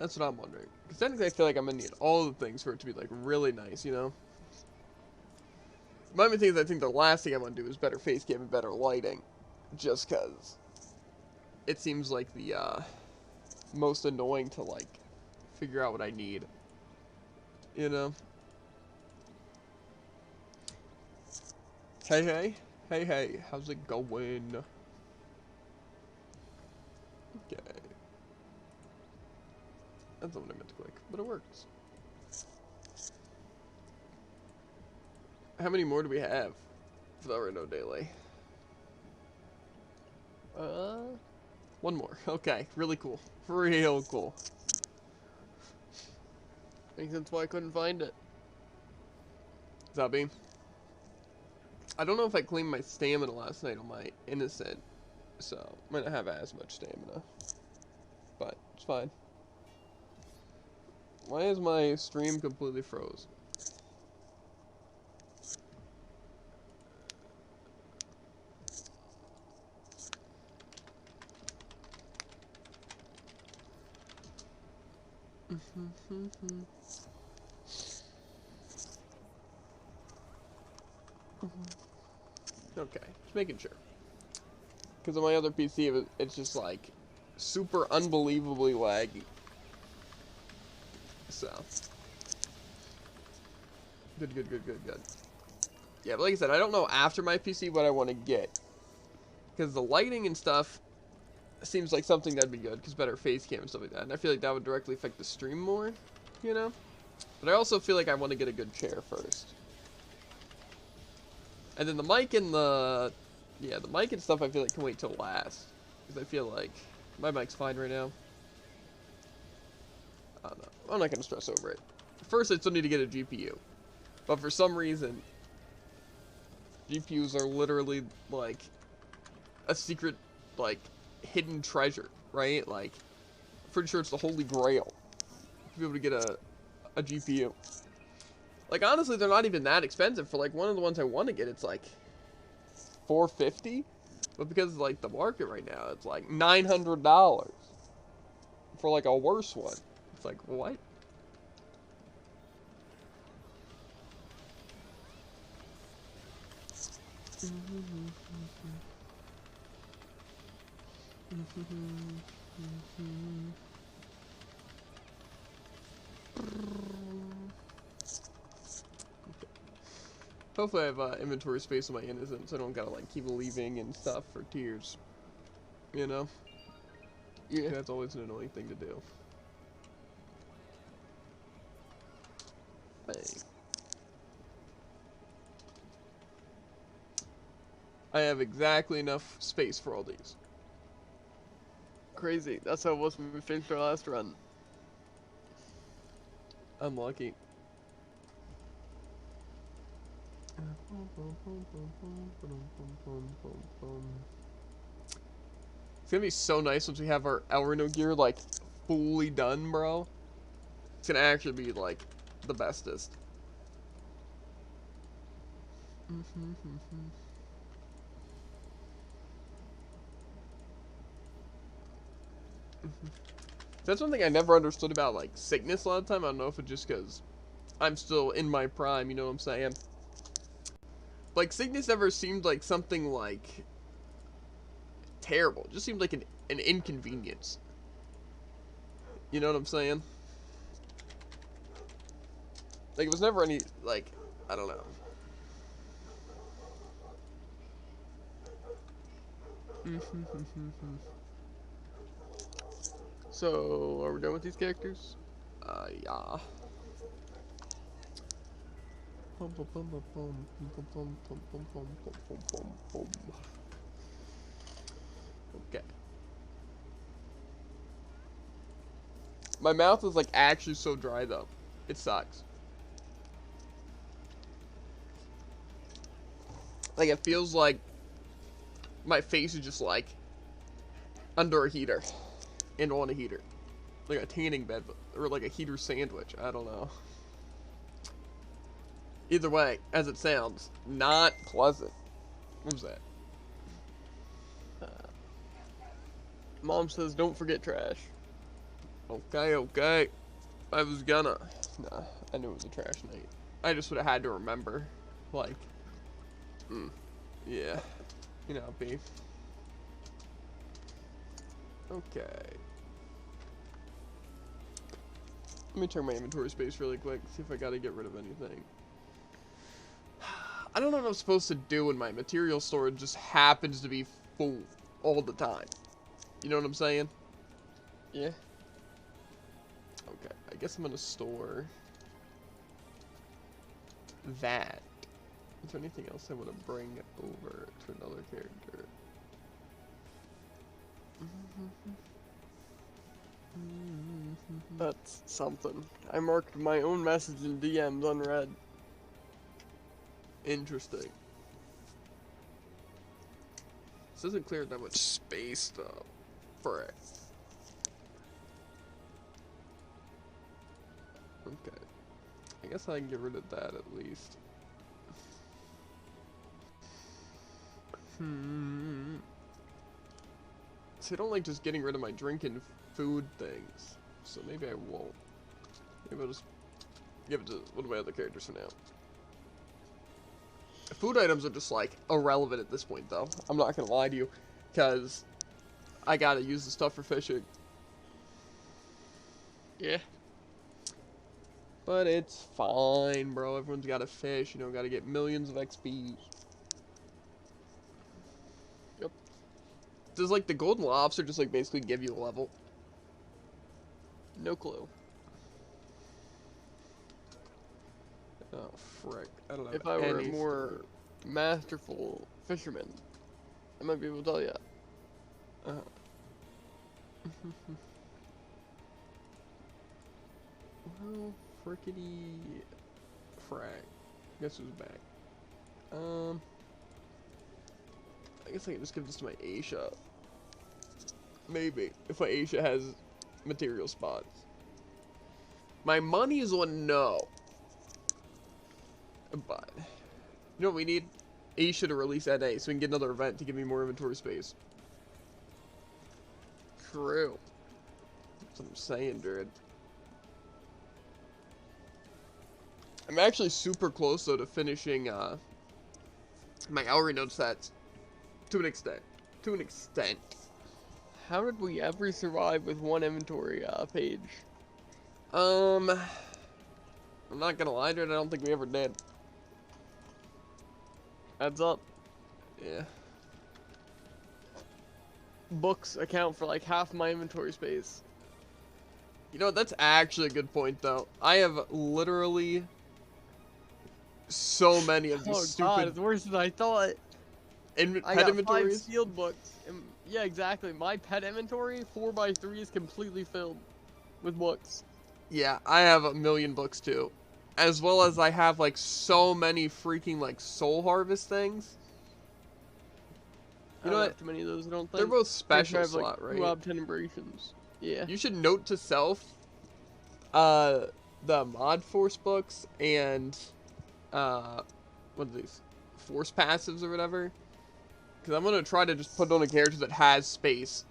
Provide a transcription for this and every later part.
That's what I'm wondering. Because technically I feel like I'm going to need all the things for it to be, like, really nice, you know? My main thing is I think the last thing I want to do is better face cam and better lighting. Just because it seems like the, most annoying to, like, figure out what I need. You know? Hey, hey. Hey, hey. How's it going? Okay. That's not what I meant to click, but it works. How many more do we have for the Reno Daily? One more. Okay, really cool. Real cool. Makes sense why I couldn't find it. Zubby. I don't know if I claimed my stamina last night on my innocent, so I might not have as much stamina. But it's fine. Why is my stream completely froze? Okay, just making sure. Because on my other PC, it's just like super unbelievably laggy. So. Good, good, good, good, good. Yeah, but like I said, I don't know after my PC what I want to get. Because the lighting and stuff seems like something that'd be good, because better face cam and stuff like that. And I feel like that would directly affect the stream more, you know? But I also feel like I want to get a good chair first. And then the mic and the... Yeah, the mic and stuff I feel like can wait till last. Because I feel like my mic's fine right now. I don't know. I'm not going to stress over it. First, I still need to get a GPU. But for some reason, GPUs are literally, like, a secret, like, hidden treasure, right? Like, pretty sure it's the holy grail to be able to get a GPU. Like, honestly, they're not even that expensive. For, like, one of the ones I want to get, it's, like, $450. But because, like, the market right now, it's, like, $900 for, like, a worse one. It's like, what? Hopefully I have inventory space on my innocent, so I don't gotta like keep leaving and stuff for tiers. You know? Yeah. That's always an annoying thing to do. Hey. I have exactly enough space for all these. Crazy. That's how it was when we finished our last run. Unlucky. It's gonna be so nice once we have our El Reno gear, like, fully done, bro. It's gonna actually be, like, the bestest. That's one thing I never understood about, like, sickness a lot of the time. I don't know if it's just because I'm still in my prime, you know what I'm saying? Like, sickness never seemed like something, like, terrible. It just seemed like an inconvenience. You know what I'm saying? Like, it was never any, like, I don't know. So, are we done with these characters? Yeah. Okay. My mouth is, like, actually so dry, though. It sucks. Like, it feels like my face is just, like, under a heater. And on a heater. Like a tanning bed, or like a heater sandwich. I don't know. Either way, as it sounds, not pleasant. What was that? Mom says, don't forget trash. Okay, okay. I was gonna. Nah, I knew it was a trash night. I just would have had to remember. Like, yeah. You know, beef. Okay. Let me check my inventory space really quick, see if I gotta get rid of anything. I don't know what I'm supposed to do when my material storage just happens to be full all the time. You know what I'm saying? Yeah. Okay, I guess I'm gonna store that. Is there anything else I want to bring over to another character? That's something. I marked my own message in DMs unread. Interesting. This doesn't clear that much space though. For it. Okay. I guess I can get rid of that at least. See, I don't like just getting rid of my drink and food things. So maybe I won't. Maybe I'll just give it to one of my other characters for now. Food items are just, like, irrelevant at this point, though. I'm not gonna lie to you. Because I gotta use the stuff for fishing. Yeah. But it's fine, bro. Everyone's gotta fish, you know, gotta get millions of XP. Yep. Does, like, the golden lobster just, like, basically give you a level? No clue. Oh, frick. I don't know. If I were a more masterful fisherman, I might be able to tell you. Well, frickety frag. Guess who's back? I guess I can just give this to my Aisha. Maybe. If my Aisha has material spots. My money is on no. But, you know what we need? Aisha to release NA so we can get another event to give me more inventory space. True. That's what I'm saying, dude. I'm actually super close, though, to finishing, my Ellery Node sets. To an extent. To an extent. How did we ever survive with one inventory page? I'm not gonna lie, dude, I don't think we ever did. Adds up. Yeah. Books account for like half my inventory space. You know, that's actually a good point, though. I have literally so many of these stupid... God, it's worse than I thought. I got pet 5 inventories? sealed books. And, yeah, exactly. My pet inventory, 4x3, is completely filled with books. Yeah, I have a million books, too. As well as I have, like, so many freaking, like, soul harvest things. You know what? Too many of those, I don't think. They're both special have, slot, like, right? 2 out of 10 abrasions. Yeah. You should note to self, the mod force books and, what are these? Force passives or whatever. Because I'm going to try to just put on a character that has space.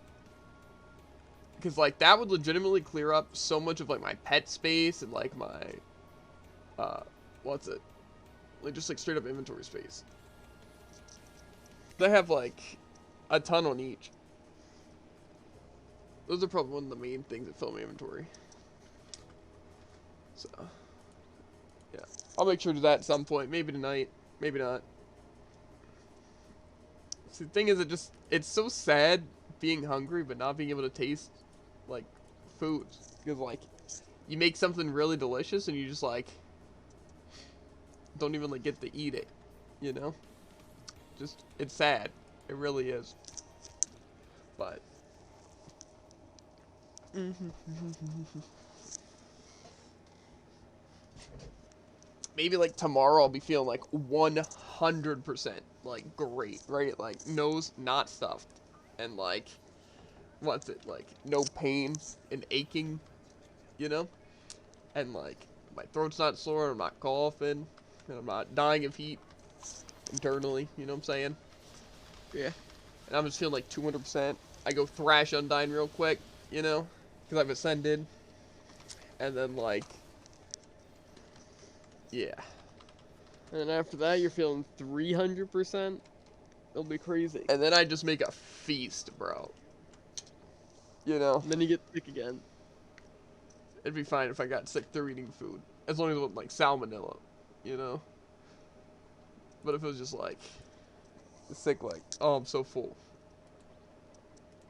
Because, like, that would legitimately clear up so much of, like, my pet space and, like, my, what's it? Like, just, like, straight up inventory space. They have, like, a ton on each. Those are probably one of the main things that fill my inventory. So, yeah. I'll make sure to do that at some point. Maybe tonight. Maybe not. See, the thing is, it's so sad being hungry but not being able to taste, like, food. Because, like, you make something really delicious and you just, like, don't even, like, get to eat it. You know? Just, it's sad. It really is. But... maybe, like, tomorrow I'll be feeling, like, 100%, like, great, right? Like, nose not stuffed. And, like, what's it? Like, no pain and aching, you know? And, like, my throat's not sore, I'm not coughing, and I'm not dying of heat internally, you know what I'm saying? Yeah. And I'm just feeling, like, 200%. I go thrash Undyne real quick, you know? because I've ascended, and then like, yeah. And then after that, you're feeling 300%. It'll be crazy. And then I just make a feast, bro. You know? And then you get sick again. It'd be fine if I got sick through eating food. As long as it wasn't like salmonella, you know? But if it was just like, sick like, oh, I'm so full.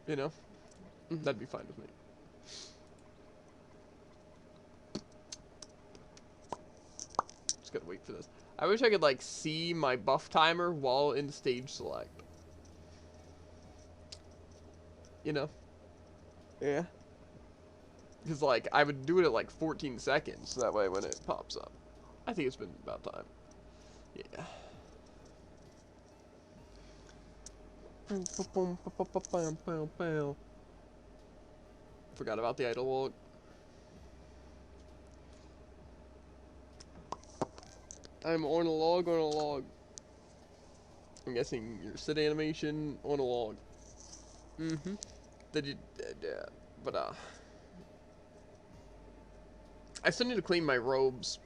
You know? That'd be fine with me. Just gotta wait for this. I wish I could like see my buff timer while in stage select. You know? Yeah. Because like I would do it at like 14 seconds, so that way when it pops up. I think it's been about time. Yeah. Forgot about the idle log. I'm on a log. I'm guessing your sit animation on a log. Mm-hmm. Did you? But I still need to clean my robes.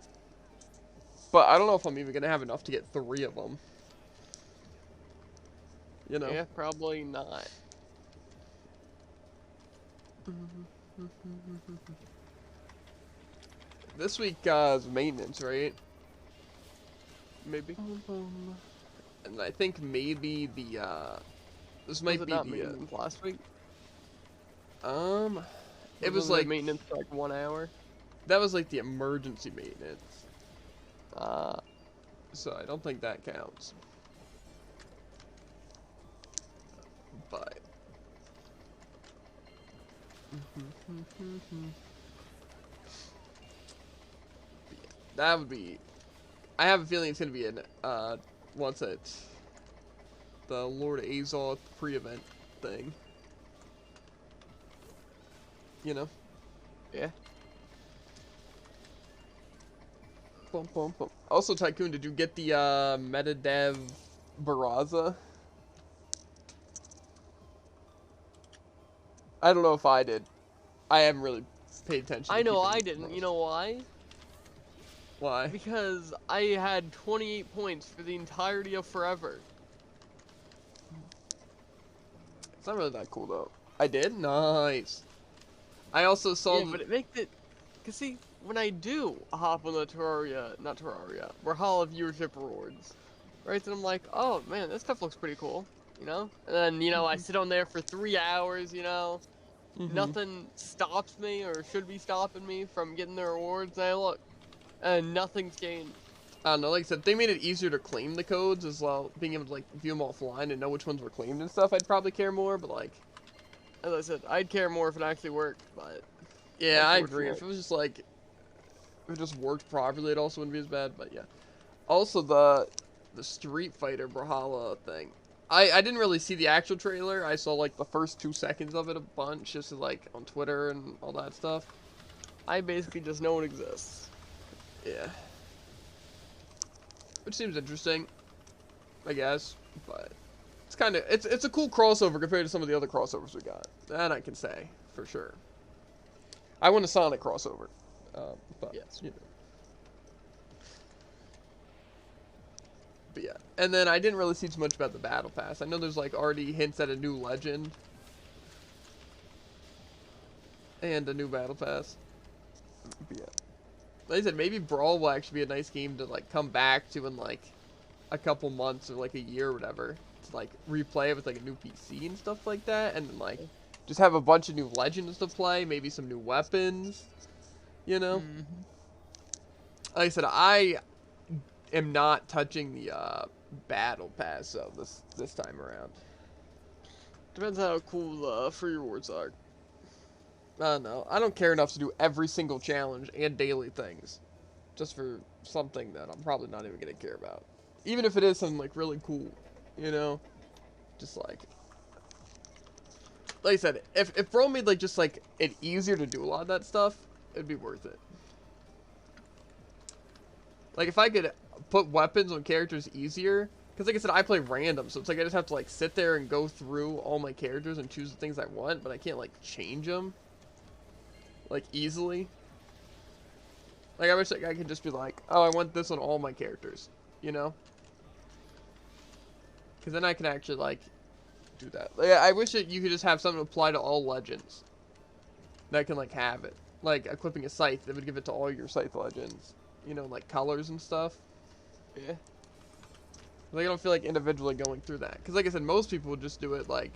But I don't know if I'm even gonna have enough to get 3 of them. You know? Yeah, probably not. This week is maintenance, right? Maybe. And I think maybe the this might Was it be not the maintenance last week? it was Wasn't like maintenance for like 1 hour. that was like the emergency maintenance. Uh, So I don't think that counts. But that would be. I have a feeling it's gonna be an what's it? The Lord Azoth pre-event thing. You know? yeah. Bum, bum, bum. Also, Tycoon, did you get the MetaDev Barraza? I don't know if I did. I haven't really paid attention. I to know keeping I didn't. those. You know why? Why? Because I had 28 points for the entirety of forever. It's not really that cool though. I did? Nice. I also saw. Yeah, but it makes it. Cause see, when I do hop on the not Terraria, Brawlhalla viewership rewards, right? Then I'm like, oh man, this stuff looks pretty cool, you know? And then, you know, I sit on there for 3 hours, you know? Nothing stops me or should be stopping me from getting the rewards. And I look, and nothing's gained. I don't know, like I said, they made it easier to claim the codes as well, being able to like view them offline and know which ones were claimed and stuff. I'd probably care more, but like, As I said, I'd care more if it actually worked, but yeah, I agree. If it was just like, if it just worked properly, it also wouldn't be as bad. But yeah, also the Street Fighter Brawlhalla thing. I didn't really see the actual trailer. I saw like the first 2 seconds of it a bunch, just like on Twitter and all that stuff. I basically just know it exists. Yeah. Which seems interesting, I guess, but it's kind of it's a cool crossover compared to some of the other crossovers we got. That I can say for sure. I want a Sonic crossover, but Yes. you know. But yeah, and then I didn't really see too much about the battle pass. I know there's like already hints at a new legend and a new battle pass. But yeah. Like I said, maybe Brawl will actually be a nice game to like come back to in like a couple months or like a year or whatever, to like replay it with like a new PC and stuff like that, and then like just have a bunch of new legends to play, maybe some new weapons, you know. Like I said, I am not touching the battle pass though this time around. Depends how cool the free rewards are. I don't know. I don't care enough to do every single challenge and daily things, just for something that I'm probably not even gonna care about. Even if it is something like really cool, you know, just like I said, if Bro made like just like it easier to do a lot of that stuff, it'd be worth it. Like if I could put weapons on characters easier, because like I said, I play random, so it's like I just have to like sit there and go through all my characters and choose the things I want, but I can't like change them. like, easily. Like, I wish that guy could just be like, oh, I want this on all my characters, you know? Because then I can actually, like, do that. Like, I wish that you could just have something apply to all legends that can, like, have it. Like, equipping a scythe that would give it to all your scythe legends. You know, like, colors and stuff. Yeah. Like, I don't feel like individually going through that. Because, like I said, most people would just do it, like,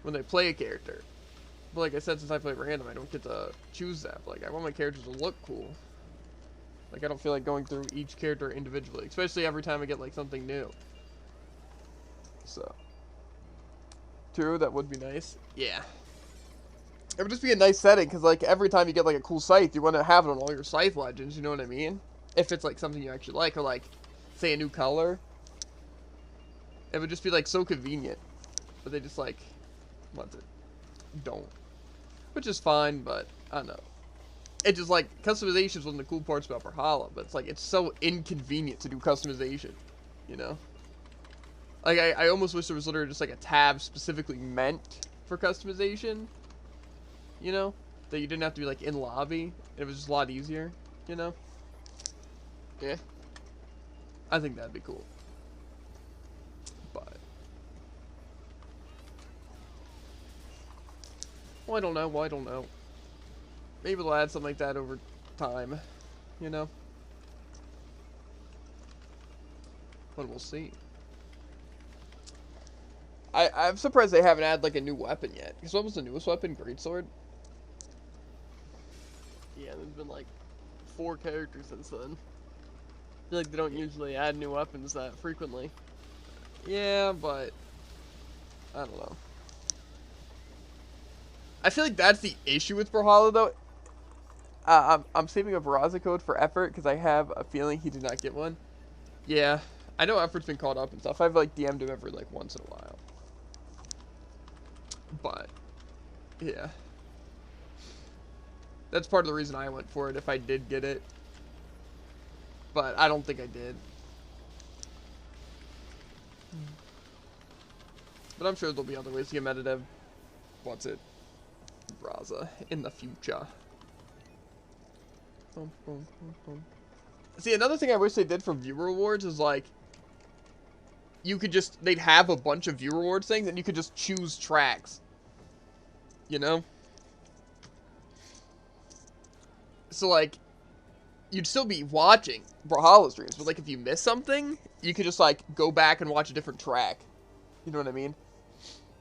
when they play a character. But like I said, since I play random, I don't get to choose that. Like, I want my characters to look cool. Like, I don't feel like going through each character individually. Especially every time I get, like, something new. So. True, that would be nice. Yeah. It would just be a nice setting, because, like, every time you get, like, a cool scythe, you want to have it on all your scythe legends, you know what I mean? If it's, like, something you actually like, or, like, say a new color. It would just be, like, so convenient. But they just, like, want it. Don't. Which is fine, but, I don't know. It just, like, customization is one of the cool parts about Brawlhalla, but it's, like, it's so inconvenient to do customization, you know? Like, I almost wish there was literally just, like, a tab specifically meant for customization, you know? That you didn't have to be, like, in lobby. It was just a lot easier, you know? Yeah. I think that'd be cool. But. Well, I don't know. Well, I don't know. Maybe they'll add something like that over time, you know? But we'll see. I'm surprised they haven't had, like, a new weapon yet. Because what was the newest weapon? Greatsword? Yeah, there's been like 4 characters since then. I feel like they don't usually add new weapons that frequently. Yeah, but I don't know. I feel like that's the issue with Brawlhalla, though. I'm saving a Barraza code for Effort because I have a feeling he did not get one. Yeah, I know Effort's been caught up and stuff. I've like DM'd him every like once in a while. But yeah, that's part of the reason I went for it if I did get it. But I don't think I did. But I'm sure there'll be other ways to get metadev. What's it? Barraza in the future. See, another thing I wish they did for viewer rewards is like you could just, they'd have a bunch of viewer rewards things and you could just choose tracks. You know? So like you'd still be watching Brawlhalla streams, but like if you miss something, you could just like go back and watch a different track. You know what I mean?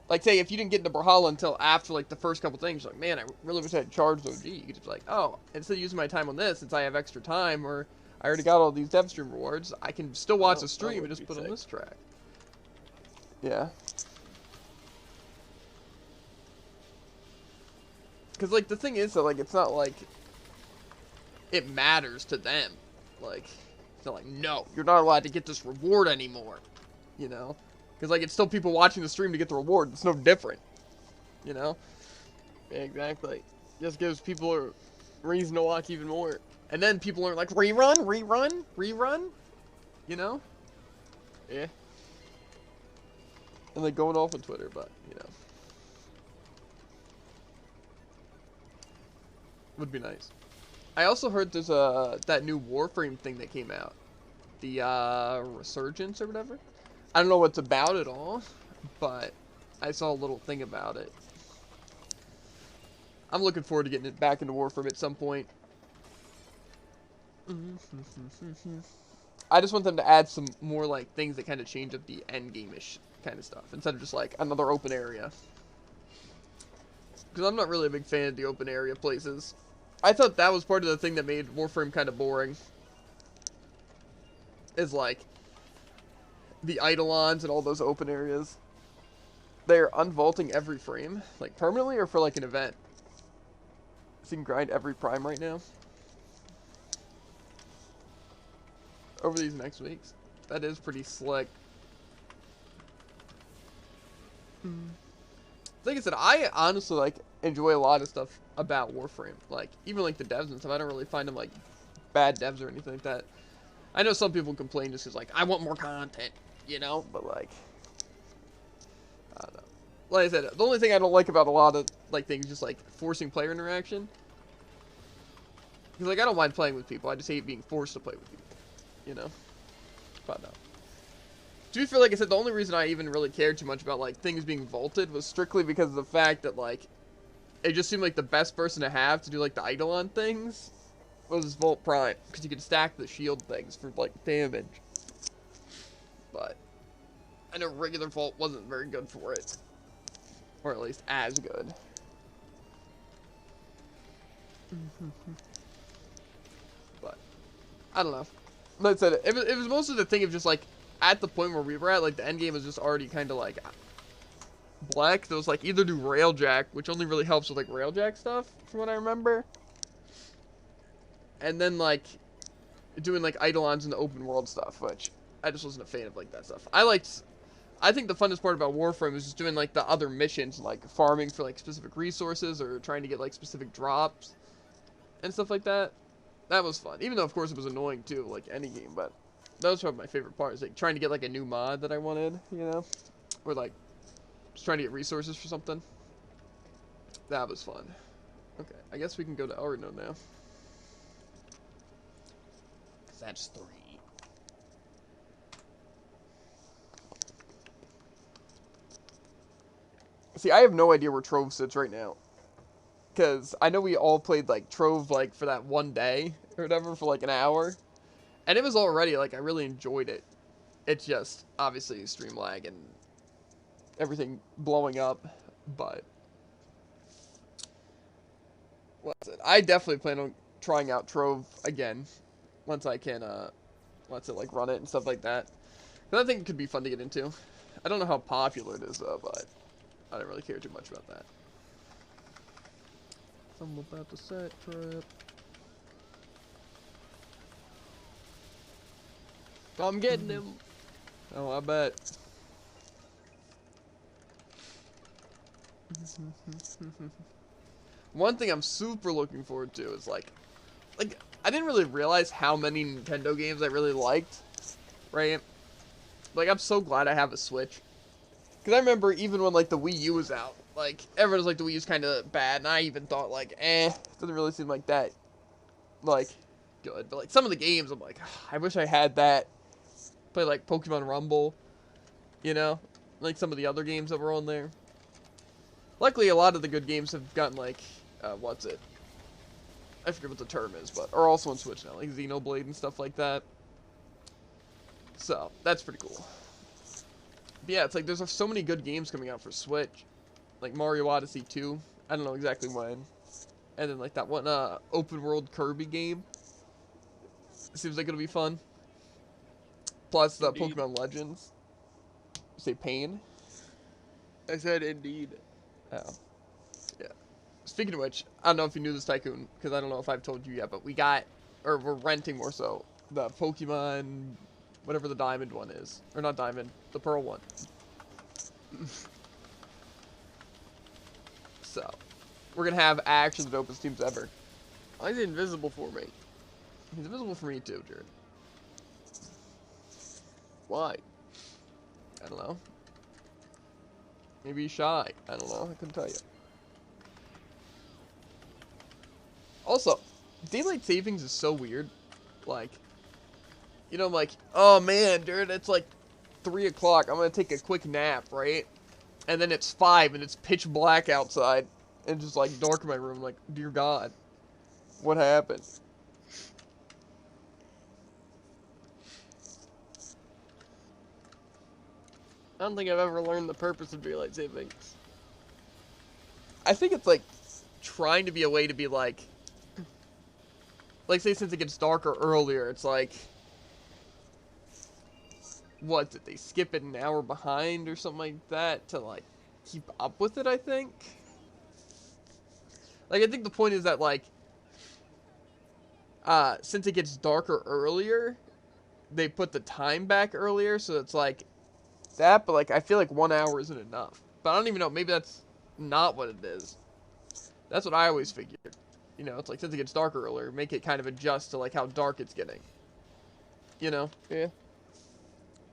Like, say, if you didn't get into Brawlhalla until after, like, the first couple things, like, man, I really wish I had charged OG. You could just be like, oh, instead of using my time on this, since I have extra time, or I already got all these dev stream rewards, I can still watch the stream and just put on this track. Yeah. Because, like, the thing is that, like, it's not like it matters to them. Like, it's not like, no, you're not allowed to get this reward anymore. You know? Because, like, it's still people watching the stream to get the reward. It's no different. You know? Yeah, exactly. Just gives people a reason to watch even more. And then people are like, rerun, rerun, rerun. You know? Yeah. And like going off on Twitter, but, you know. Would be nice. I also heard there's that new Warframe thing that came out. The, Resurgence or whatever. I don't know what's about at all, but I saw a little thing about it. I'm looking forward to getting it back into Warframe at some point. I just want them to add some more, like, things that kind of change up the endgame-ish kind of stuff, instead of just, like, another open area. Because I'm not really a big fan of the open area places. I thought that was part of the thing that made Warframe kind of boring. Is, like, the Eidolons and all those open areas. They're unvaulting every frame. Like, permanently or for, like, an event? So you can grind every prime right now. Over these next weeks. That is pretty slick. Like I said, I honestly, like, enjoy a lot of stuff about Warframe. Like, even, like, the devs and stuff, I don't really find them, like, bad devs or anything like that. I know some people complain just because, like, I want more content, you know? But, like, I don't know. Like I said, the only thing I don't like about a lot of, like, things just, like, forcing player interaction. Because, like, I don't mind playing with people. I just hate being forced to play with people. You know? But no. To be fair, like I said, the only reason I even really cared too much about, like, things being vaulted was strictly because of the fact that, like, it just seemed like the best person to have to do, like, the Eidolon things was Vault Prime. Because you could stack the shield things for, like, damage. But I know regular Vault wasn't very good for it. Or at least as good. But I don't know. Like I said, it was mostly the thing of just, like, at the point where we were at, like, the end game was just already kind of, like, black. There was, like, either do Railjack, which only really helps with, like, Railjack stuff, from what I remember. And then, like, doing, like, Eidolons and the open world stuff, which I just wasn't a fan of, like, that stuff. I think the funnest part about Warframe was just doing, like, the other missions, like, farming for, like, specific resources or trying to get, like, specific drops and stuff like that. That was fun. Even though, of course, it was annoying, too, like any game, but that was probably my favorite part, is, like, trying to get, like, a new mod that I wanted, you know? Or, like, just trying to get resources for something. That was fun. Okay, I guess we can go to Elrino now. Because that's 3. See, I have no idea where Trove sits right now. Because I know we all played, like, Trove, like, for that one day, or whatever, for, like, an hour. And it was already, like, I really enjoyed it. It's just, obviously, stream lag and everything blowing up, but what's it? I definitely plan on trying out Trove again once I can, like, run it and stuff like that. Because I think it could be fun to get into. I don't know how popular it is, though, but I don't really care too much about that. I'm about to set trip. I'm getting him. Oh, I bet. One thing I'm super looking forward to is, like, I didn't really realize how many Nintendo games I really liked, right? Like, I'm so glad I have a Switch. Because I remember even when, like, the Wii U was out, like, everyone was like, the Wii U's kind of bad, and I even thought, like, it doesn't really seem like that, like, good. But, like, some of the games, I'm like, I wish I had that. Play, like, Pokemon Rumble, you know? Like, some of the other games that were on there. Luckily, a lot of the good games have gotten, like, what's it? I forget what the term is, but are also on Switch now, like Xenoblade and stuff like that. So, that's pretty cool. But yeah, it's like there's so many good games coming out for Switch. Like Mario Odyssey 2. I don't know exactly when. And then, like, that one open world Kirby game. Seems like it'll be fun. Plus the Indeed. Pokemon Legends. Say Pain. I said indeed. Oh. Yeah. Speaking of which, I don't know if you knew this, Tycoon, because I don't know if I've told you yet, but we got, or we're renting more so, the Pokemon, whatever the Diamond one is. Or not Diamond, the Pearl one. So, we're going to have actually the dopest teams ever. Why is he invisible for me? He's invisible for me too, Jared. Why? I don't know. Maybe he's shy. I don't know. I couldn't tell you. Also, daylight savings is so weird. Like, you know, I'm like, oh man, dude, it's like 3 o'clock. I'm going to take a quick nap, right? And then it's 5 and it's pitch black outside. And just like dark in my room. Like, dear God, what happened? I don't think I've ever learned the purpose of daylight savings. I think it's like trying to be a way to be like say since it gets darker earlier, it's like, what, did they skip it an hour behind or something like that to like keep up with it, I think? Like, I think the point is that, like, since it gets darker earlier, they put the time back earlier, so it's like that, but like I feel like 1 hour isn't enough. But I don't even know, maybe that's not what it is. That's what I always figured. You know, it's like since it gets darker earlier, make it kind of adjust to like how dark it's getting. You know? Yeah.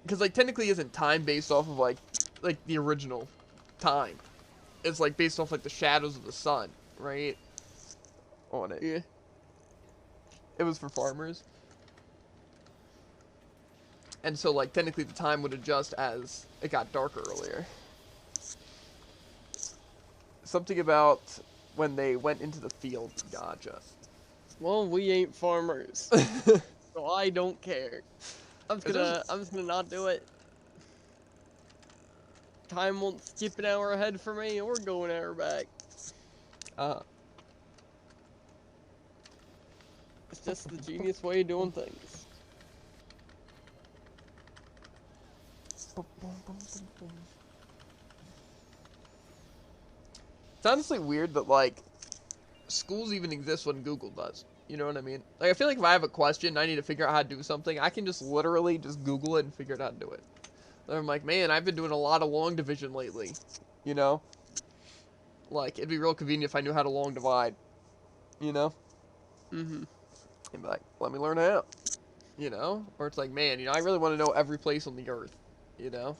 Because like technically isn't time based off of like the original time. It's like based off like the shadows of the sun, right? On it. Yeah. It was for farmers. And so, like, technically the time would adjust as it got darker earlier. Something about when they went into the field. Gotcha. Well, we ain't farmers, so I don't care. I'm just gonna not do it. Time won't skip an hour ahead for me, or go an hour back. It's just the genius way of doing things. It's honestly weird that, like, schools even exist when Google does. You know what I mean? Like, I feel like if I have a question, I need to figure out how to do something, I can just literally just Google it and figure out how to do it. And I'm like, man, I've been doing a lot of long division lately. You know? Like, it'd be real convenient if I knew how to long divide. You know? Mm-hmm. And be like, let me learn how. You know? Or it's like, man, you know, I really want to know every place on the earth. You know?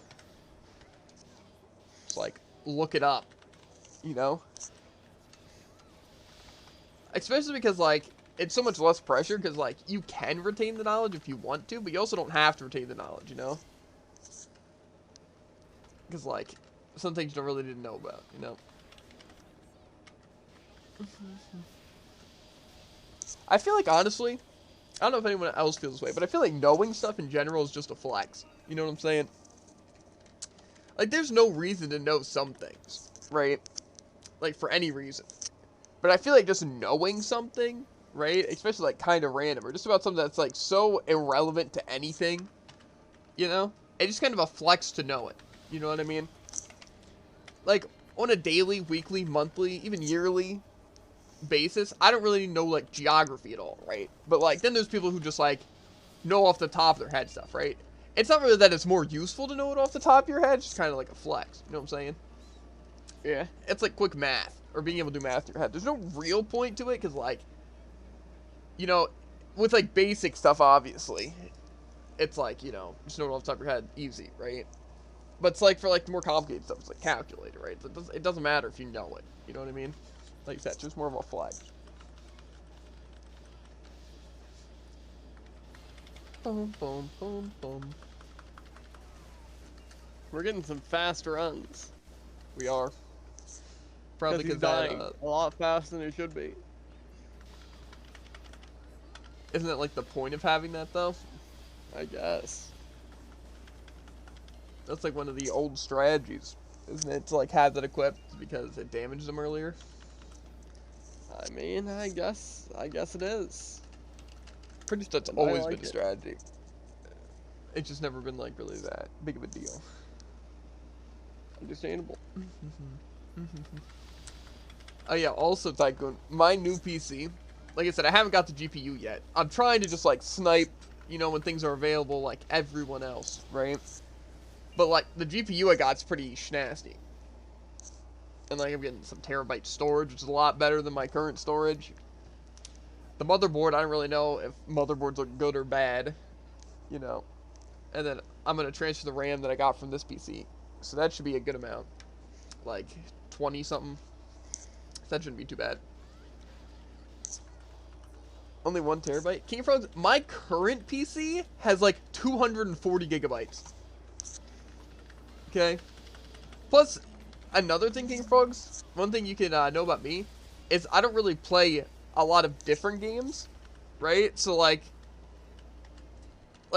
It's like, look it up. You know? Especially because, like, it's so much less pressure because, like, you can retain the knowledge if you want to, but you also don't have to retain the knowledge, you know? Because, like, some things you don't really need to know about, you know? I feel like, honestly, I don't know if anyone else feels this way, but I feel like knowing stuff in general is just a flex. You know what I'm saying? Like, there's no reason to know some things, right? Like, for any reason. But I feel like just knowing something, right? Especially, like, kind of random, or just about something that's, like, so irrelevant to anything, you know? It's just kind of a flex to know it. You know what I mean? Like, on a daily, weekly, monthly, even yearly basis, I don't really know, like, geography at all, right? But, like, then there's people who just, like, know off the top of their head stuff, right? It's not really that it's more useful to know it off the top of your head, it's just kind of like a flex, you know what I'm saying? Yeah. It's like quick math, or being able to do math in your head. There's no real point to it, because, like, you know, with, like, basic stuff, obviously, it's like, you know, just know it off the top of your head, easy, right? But it's like, for, like, more complicated stuff, it's like calculator, right? It doesn't matter if you know it, you know what I mean? Like I said, it's just more of a flex. Boom, boom, boom, boom. We're getting some fast runs. We are. Probably he's because dying a lot faster than he should be. Isn't it like the point of having that though? I guess. That's like one of the old strategies, isn't it? To like have that equipped because it damaged them earlier. I mean, I guess it is. Pretty sure that's always been a strategy. It's just never been like really that big of a deal. Understandable. Oh yeah, also Tycoon, my new PC, like I said, I haven't got the GPU yet. I'm trying to just like snipe, you know, when things are available like everyone else, right? But like the GPU I got's pretty schnasty. And like I'm getting some terabyte storage, which is a lot better than my current storage. The motherboard, I don't really know if motherboards are good or bad, you know. And then I'm going to transfer the RAM that I got from this PC. So that should be a good amount. Like 20 something. That shouldn't be too bad. Only 1 terabyte. King of Frogs, my current PC has like 240 gigabytes. Okay. Plus, another thing, King of Frogs, one thing you can know about me is I don't really play a lot of different games, right? So like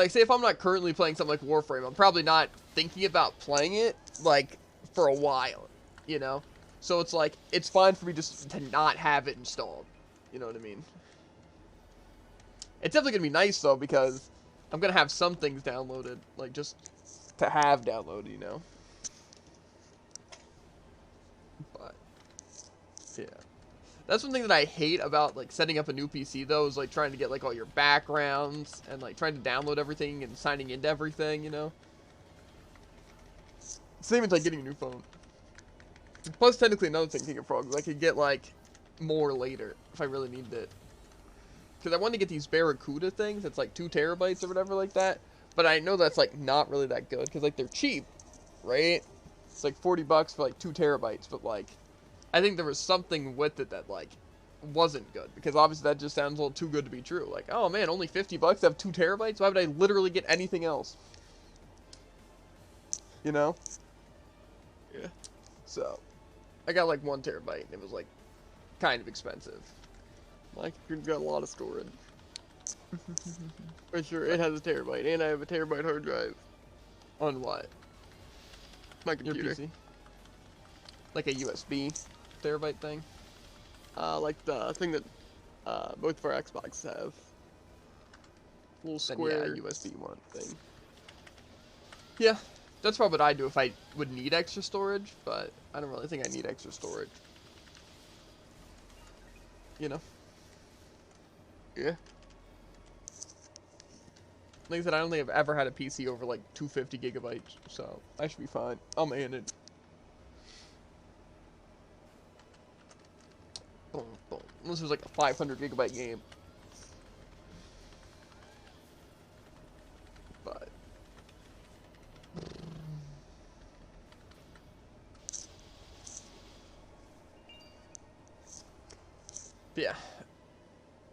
say if I'm not currently playing something like Warframe, I'm probably not thinking about playing it like for a while, you know? So it's like, it's fine for me just to not have it installed, you know what I mean? It's definitely gonna be nice though, because I'm gonna have some things downloaded, like just to have downloaded, you know? But yeah, that's one thing that I hate about like setting up a new PC though, is like trying to get like all your backgrounds and like trying to download everything and signing into everything, you know? Same as like getting a new phone. Plus technically another thing, King of Frogs, I could get like more later if I really needed it. Because I wanted to get these Barracuda things, it's like 2 terabytes or whatever like that. But I know that's like not really that good, because like they're cheap, right? It's like 40 bucks for like 2 terabytes, but like I think there was something with it that like wasn't good, because obviously that just sounds a little too good to be true. Like, oh man, only 50 bucks to have 2 terabytes? Why would I literally get anything else? You know? Yeah. So, I got like 1 terabyte, and it was like kind of expensive. My computer's got a lot of storage. For sure, it has a terabyte, and I have a terabyte hard drive. On what? My Your computer. PC? Like a USB terabyte thing? Like the thing that both of our Xboxes have. Little Then, square yeah, USB one. thing. Yeah, that's probably what I'd do if I would need extra storage, but I don't really think I need extra storage. You know? Yeah. Like I said, I don't think I've ever had a PC over like 250 gigabytes, so I should be fine. I'll manage. Boom, boom. Unless it was like a 500 gigabyte game. But yeah.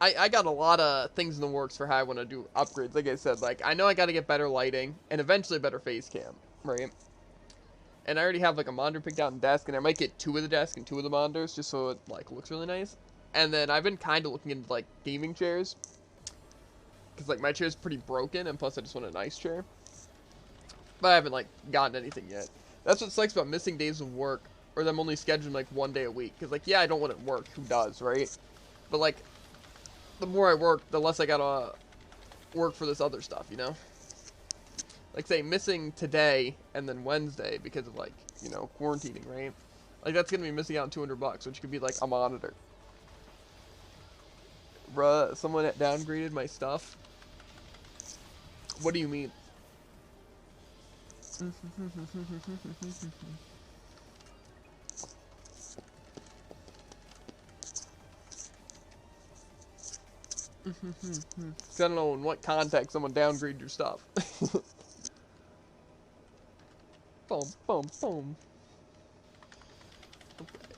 I got a lot of things in the works for how I want to do upgrades. Like I said, like I know I got to get better lighting and eventually a better face cam, right? And I already have like a monitor picked out in desk, and I might get 2 of the desk and 2 of the monitors just so it like looks really nice. And then I've been kind of looking into like gaming chairs, because like my chair's pretty broken, and plus I just want a nice chair. But I haven't like gotten anything yet. That's what sucks about missing days of work, or them only scheduling like 1 day a week. Because like yeah, I don't want it work. Who does, right? But like the more I work, the less I gotta work for this other stuff, you know? Like, say, missing today and then Wednesday because of, like, you know, quarantining, right? Like, that's gonna be missing out on 200 bucks, which could be, like, a monitor. Bruh, someone had downgraded my stuff? What do you mean? I don't know in what context someone downgraded your stuff. Boom, boom, boom. Okay.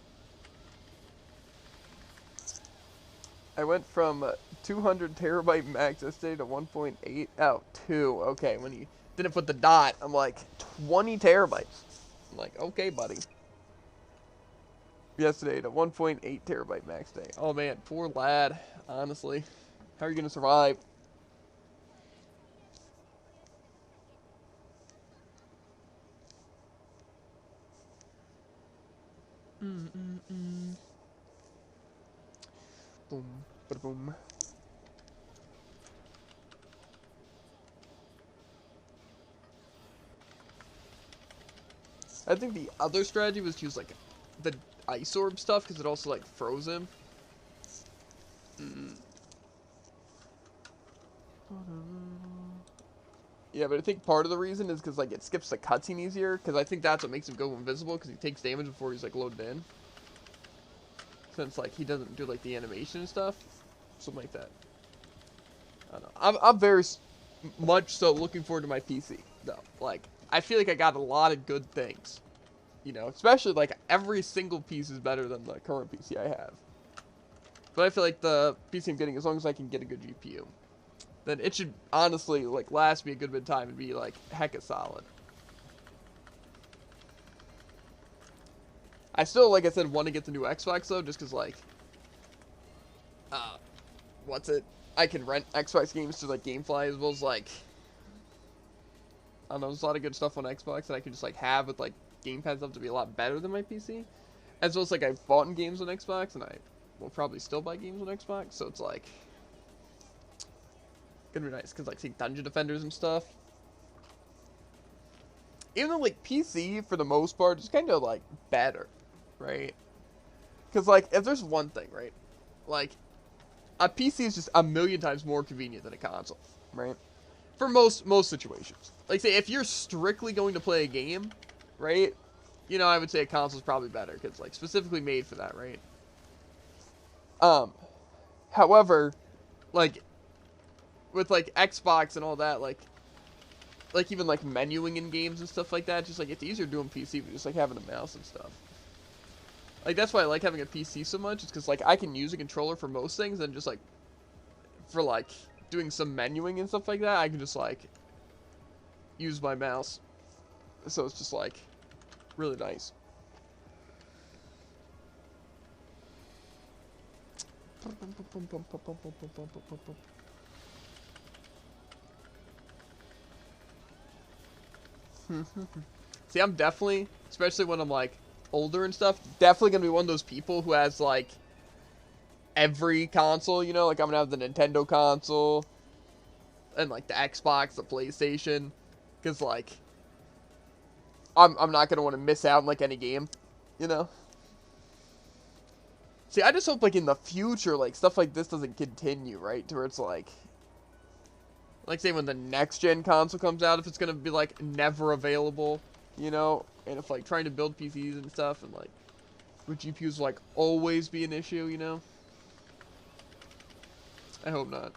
I went from 200 terabyte max yesterday to 1.8. Oh, 2. Okay, when you didn't put the dot, I'm like 20 terabytes. I'm like, okay, buddy. Yesterday to 1.8 terabyte max day. Oh man, poor lad. Honestly, how are you gonna survive? Boom, bada boom. I think the other strategy was to use like the ice orb stuff because it also like froze him. Yeah, but I think part of the reason is because like it skips the cutscene easier, because I think that's what makes him go invisible, because he takes damage before he's like loaded in. Since like he doesn't do like the animation and stuff, something like that. I don't know. I'm very much so looking forward to my PC though. Like I feel like I got a lot of good things, you know, especially like every single piece is better than the current PC I have. But I feel like the PC I'm getting, as long as I can get a good GPU, then it should honestly like last me a good bit of time and be like hecka solid. I still, like I said, want to get the new Xbox though, just because like, what's it? I can rent Xbox games to like GameFly, as well as like, I don't know, there's a lot of good stuff on Xbox that I can just like have with like gamepad stuff to be a lot better than my PC. As well as like I've bought games on Xbox, and I will probably still buy games on Xbox, so it's like gonna be nice because like see Dungeon Defenders and stuff. Even though like PC for the most part is kind of like better, right? Because like if there's one thing, right, like a PC is just a million times more convenient than a console, right? For most situations. Like say if you're strictly going to play a game, right? You know, I would say a console's probably better because like specifically made for that, right? However, like with like Xbox and all that, like even like menuing in games and stuff like that, just like it's easier doing PC with just like having a mouse and stuff. Like, that's why I like having a PC so much. It's because, like, I can use a controller for most things, and just, like, for, like, doing some menuing and stuff like that, I can just, like, use my mouse. So it's just, like, really nice. See, I'm definitely, especially when I'm, like, older and stuff, definitely gonna be one of those people who has, like, every console, you know? Like, I'm gonna have the Nintendo console, and, like, the Xbox, the PlayStation, because, like, I'm not gonna want to miss out on, like, any game, you know? See, I just hope, like, in the future, like, stuff like this doesn't continue, right? To where it's, like, say when the next-gen console comes out, if it's gonna be, like, never available, you know? And if, like, trying to build PCs and stuff, and, like, would GPUs, like, always be an issue, you know? I hope not.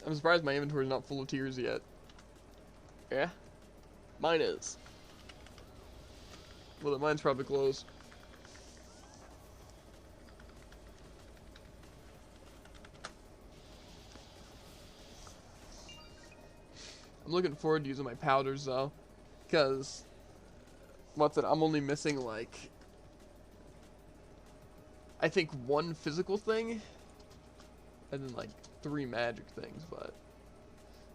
I'm surprised my inventory is not full of tears yet. Yeah, mine is. Well, then mine's probably closed. I'm looking forward to using my powders, though. Because, I'm only missing, like, I think one physical thing, and then, like, 3 magic things, but...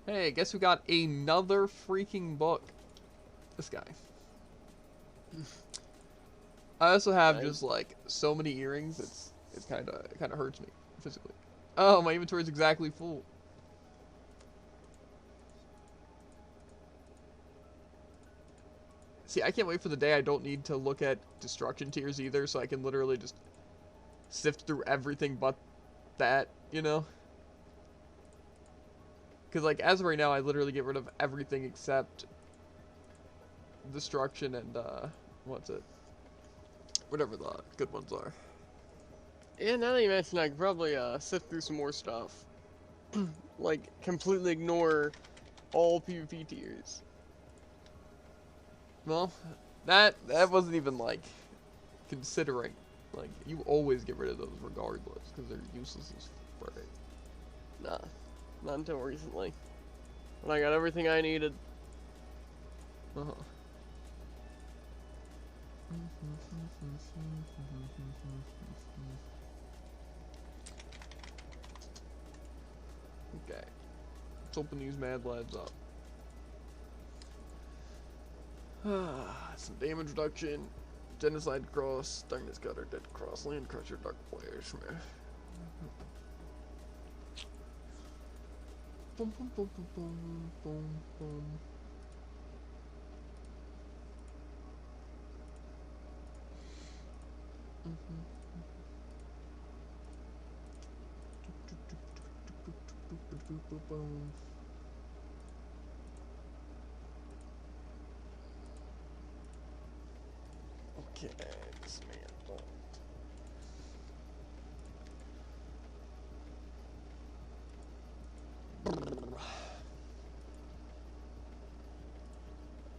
Hey, guess who got another freaking book? This guy. I also have just, like, so many earrings, it kind of hurts me, physically. Oh, my inventory is exactly full. See, I can't wait for the day I don't need to look at destruction tiers either, so I can literally just sift through everything but that, you know? Because, like, as of right now, I literally get rid of everything except destruction and, what's it? Whatever the good ones are. Yeah, now that you mention, I could probably sift through some more stuff. Like, completely ignore all PvP tiers. Well, that wasn't even, like, considering. Like, you always get rid of those regardless, because they're useless as frick. Nah, not until recently. When I got everything I needed. Uh-huh. Okay. Let's open these mad lads up. Some damage reduction. Genocide cross. Darkness cutter. Dead cross. Land crusher. Dark flash. Boom, boom, boom, boom, boom, boom, boom. Okay, dismantle.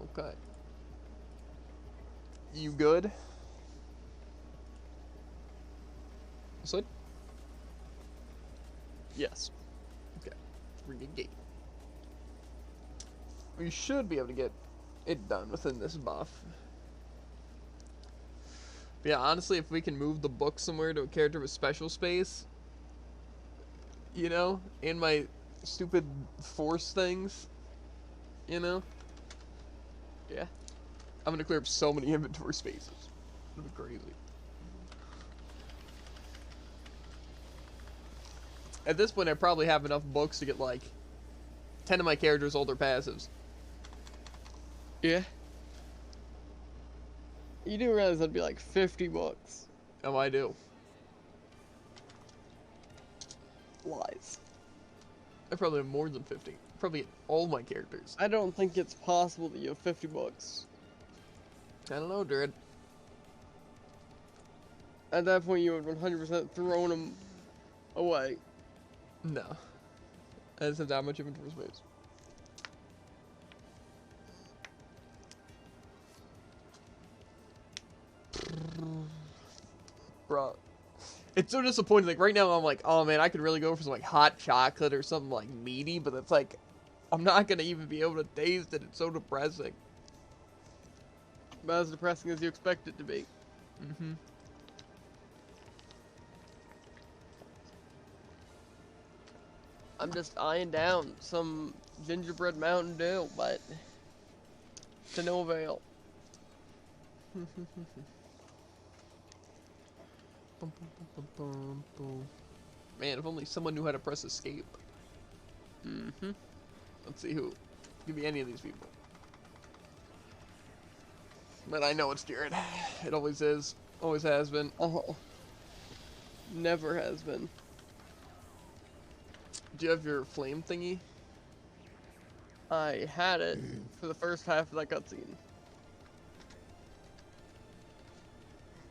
Okay. You good? Slid? Yes. Okay. Re-engage. We should be able to get it done within this buff. But yeah, honestly, if we can move the book somewhere to a character with special space, you know, and my stupid force things, you know, Yeah. I'm gonna clear up so many inventory spaces. It'll be crazy. At this point, I probably have enough books to get, like, 10 of my characters' older passives. Yeah. You do realize that'd be like 50 bucks. Oh, I do. Lies. I probably have more than 50. Probably get all my characters. I don't think it's possible that you have 50 bucks. I don't know, Jared. At that point, you would 100% thrown them away. No. I just have that much inventory space. Bro. It's so disappointing. Like, right now, I'm like, oh, man, I could really go for some, like, hot chocolate or something, like, meaty. But it's like, I'm not going to even be able to taste it. It's so depressing. About as depressing as you expect it to be. Mm-hmm. I'm just eyeing down some gingerbread Mountain Dew, but to no avail. Man, if only someone knew how to press escape. Mm-hmm. Let's see who. Give me any of these people. But I know it's Jared. It always is. Always has been. Oh. Never has been. Do you have your flame thingy? I had it for the first half of that cutscene.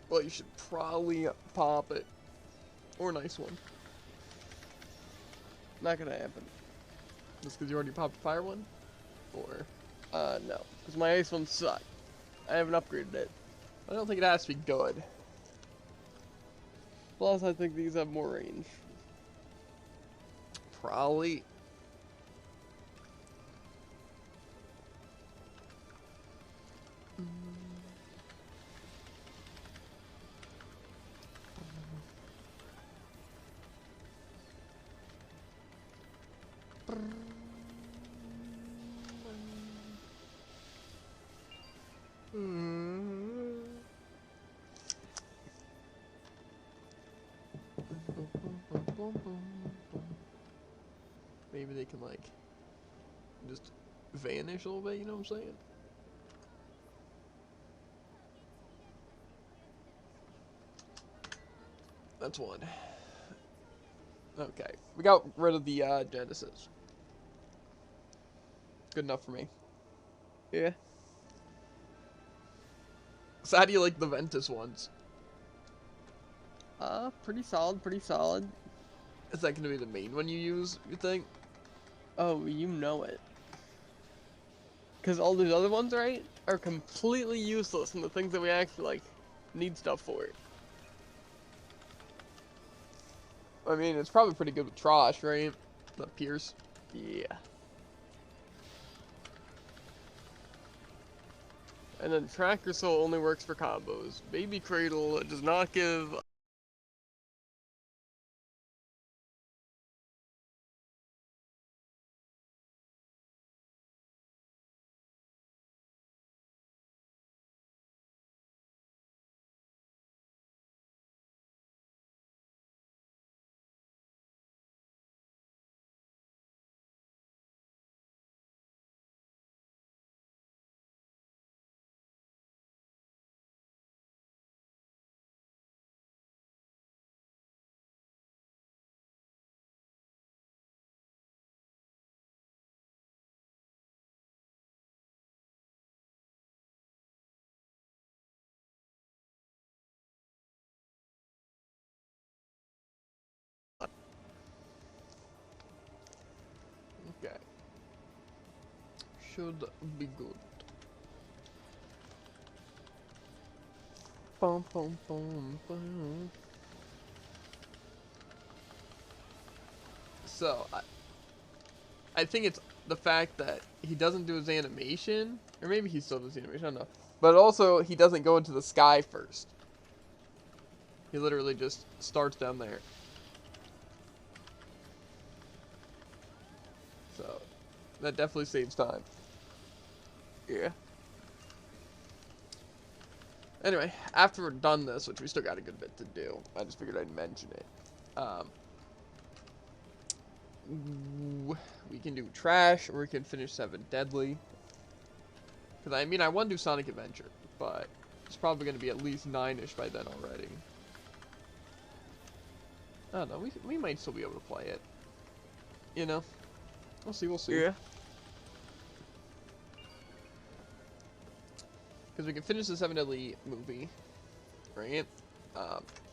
Well, you should probably pop it. Or a nice one. Not gonna happen. Just because you already popped a fire one? Or... No. Because my ice one sucked. I haven't upgraded it. I don't think it has to be good. Plus, I think these have more range. Probably. Maybe they can, like, just vanish a little bit, you know what I'm saying? That's one. Okay. We got rid of the, Genesis. Good enough for me. Yeah. So how do you like the Ventus ones? Pretty solid, pretty solid. Is that going to be the main one you use, you think? Oh, you know it. Because all these other ones, right, are completely useless in the things that we actually, like, need stuff for. I mean, it's probably pretty good with Trosh, right? The Pierce. Yeah. And then Tracker Soul only works for combos. Baby Cradle does not give... Okay. Should be good. Bum, bum, bum, bum. So, I think it's the fact that he doesn't do his animation, or maybe he still does the animation, I don't know. But also, he doesn't go into the sky first. He literally just starts down there. So, that definitely saves time. Yeah. Anyway, after we're done this, which we still got a good bit to do, I just figured I'd mention it. We can do Trash, or we can finish 7 Deadly. Because, I mean, I want to do Sonic Adventure, but It's probably going to be at least 9-ish by then already. I don't know, we might still be able to play it. You know? We'll see, we'll see. Yeah. Because we can finish the Seven Deadly movie, right?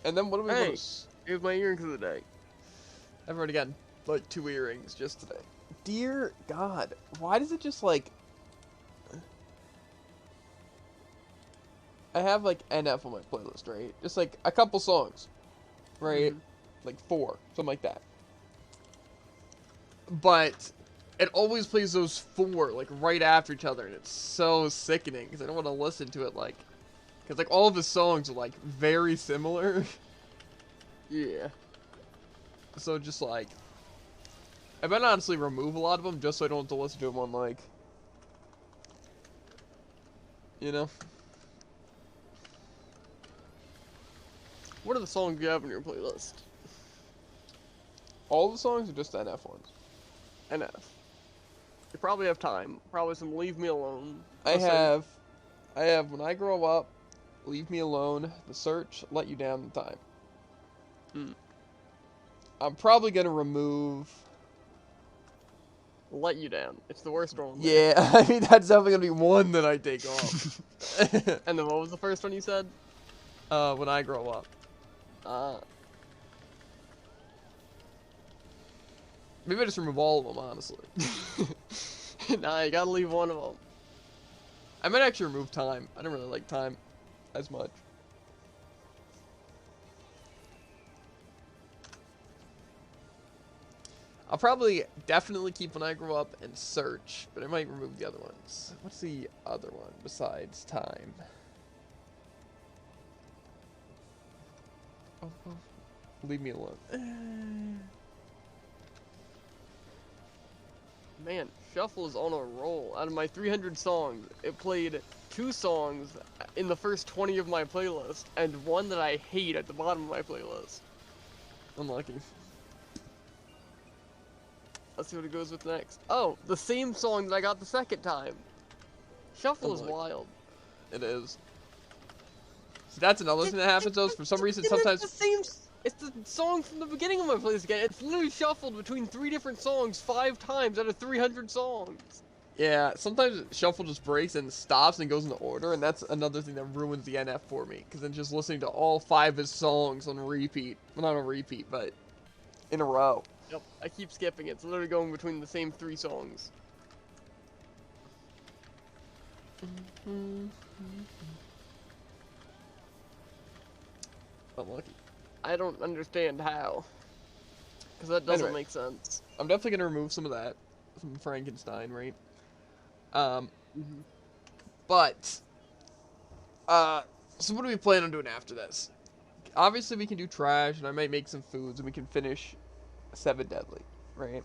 And then what do we Hey, want to... here's my earrings of the day. I've already gotten, like, 2 earrings just today. Dear God, why does it just, like... I have, like, NF on my playlist, right? Just, like, a couple songs, right? Like, 4, something like that. But it always plays those 4, like, right after each other, and it's so sickening, because I don't want to listen to it, like... Because, like, all of the songs are, like, very similar. Yeah. So, just, like... I might honestly remove a lot of them, just so I don't have to listen to them on, like... You know? What are the songs you have on your playlist? All the songs are just NF ones. NF. You probably have time. Probably some Leave Me Alone. I have When I Grow Up, Leave Me Alone, The Search, Let You Down in Time. I'm probably gonna remove... Let You Down. It's the worst one. Yeah, I mean, that's definitely gonna be one that I take off. And then what was the first one you said? When I Grow Up. Maybe I just remove all of them, honestly. Nah, you gotta leave one of them. I might actually remove Time. I don't really like Time as much. I'll probably definitely keep When I Grow Up and Search, but I might remove the other ones. What's the other one besides Time? Oh, leave me alone. Man, Shuffle is on a roll. Out of my 300 songs, it played 2 songs in the first 20 of my playlist, and 1 that I hate at the bottom of my playlist. Unlucky. Let's see what it goes with next. Oh, the same song that I got the second time. Shuffle is wild. It is. See, that's another thing that happens, though. For some reason, sometimes... It's the song from the beginning of my playlist again. It's literally shuffled between 3 different songs 5 times out of 300 songs. Yeah, sometimes Shuffle just breaks and stops and goes in order, and that's another thing that ruins the NF for me. Because then just listening to all 5 of his songs on repeat. Well, not on repeat, but in a row. Yep, I keep skipping it. It's literally going between the same 3 songs. Unlucky. I don't understand how. Because that doesn't make sense. I'm definitely going to remove some of that from Frankenstein, right? But, so what do we plan on doing after this? Obviously, we can do trash, and I might make some foods, and we can finish Seven Deadly, right?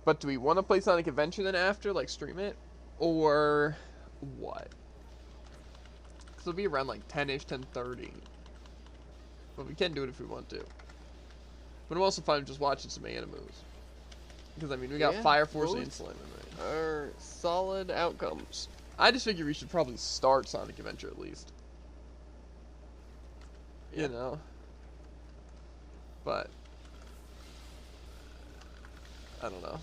But do we want to play Sonic Adventure then after, like stream it? Or what? Because it'll be around like 10-ish, 10:30. But we can do it if we want to. But I'm also fine with just watching some animes. Because, I mean, we got Fire Force and Slime, right? Are solid outcomes. I just figure we should probably start Sonic Adventure at least. Yeah. You know? But I don't know.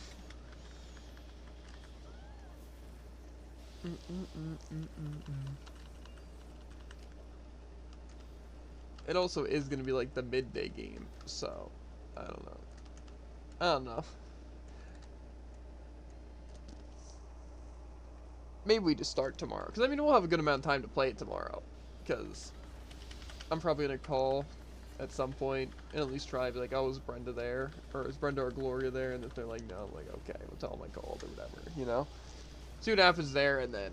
It also is going to be like the midday game, so I don't know. I don't know. Maybe we just start tomorrow, because I mean we'll have a good amount of time to play it tomorrow, because I'm probably going to call at some point and at least try to be like, oh, is Brenda there? Or is Brenda or Gloria there? And if they're like, no, I'm like, okay, we'll tell them I called or whatever, you know? See what happens there, and then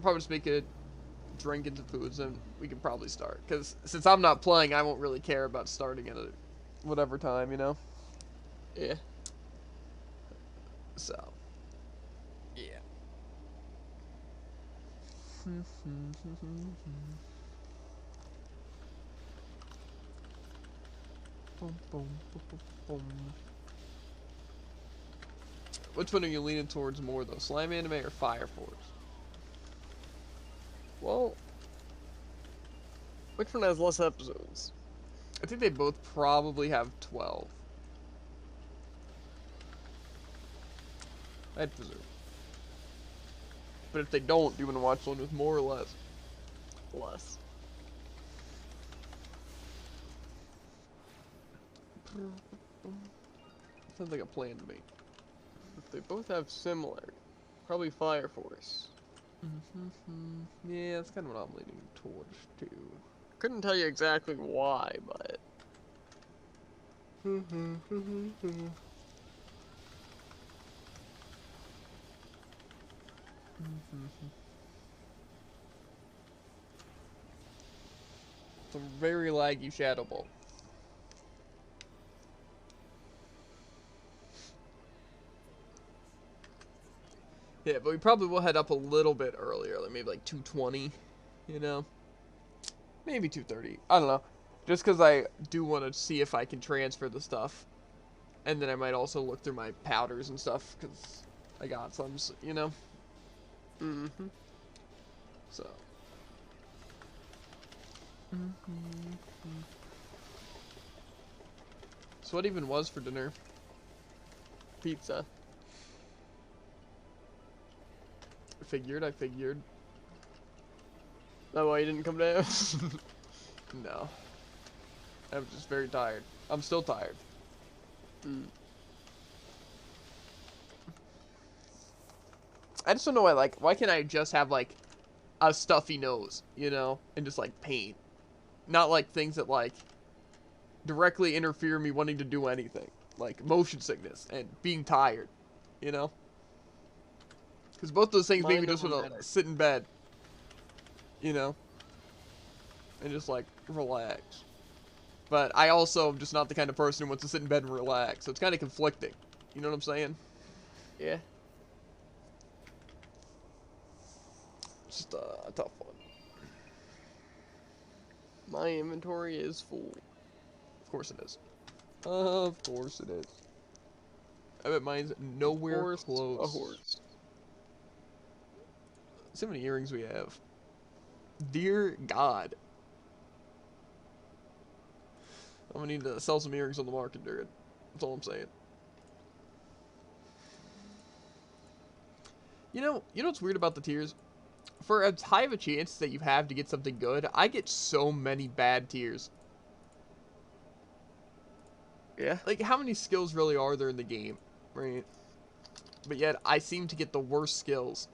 probably just make a drink into foods, and we can probably start. Because since I'm not playing, I won't really care about starting at a whatever time, you know? Yeah. So, yeah. Which one are you leaning towards more, though? Slime Anime or Fire Force? Well, which one has less episodes? I think they both probably have 12. I'd presume. But if they don't, do you want to watch one with more or less? Less. Sounds like a plan to me. If they both have similar, probably Fire Force. Yeah, that's kind of what I'm leaning towards too. Couldn't tell you exactly why, but. Some very laggy Shadow Ball. Yeah, but we probably will head up a little bit earlier, like maybe like 2:20, you know? Maybe 2:30. I don't know. Just because I do want to see if I can transfer the stuff. And then I might also look through my powders and stuff, because I got some, you know? So. So what even was for dinner? Pizza. I figured. That why you didn't come down? No. I'm just very tired. I'm still tired. I just don't know why can't I just have, like, a stuffy nose, you know? And just, like, pain. Not, like, things that, like, directly interfere me wanting to do anything. Like, motion sickness and being tired, you know? Because both those things make me just want to sit in bed, you know? And just, like, relax. But I also am just not the kind of person who wants to sit in bed and relax. So it's kind of conflicting. You know what I'm saying? Yeah. It's just a tough one. My inventory is full. Of course it is. Of course it is. I bet mine's nowhere close. A horse. See how many earrings we have. Dear God. I'm gonna need to sell some earrings on the market, dude. That's all I'm saying. You know what's weird about the tiers? For as high of a chance that you have to get something good, I get so many bad tiers. Yeah. Like, how many skills really are there in the game, right? But yet, I seem to get the worst skills.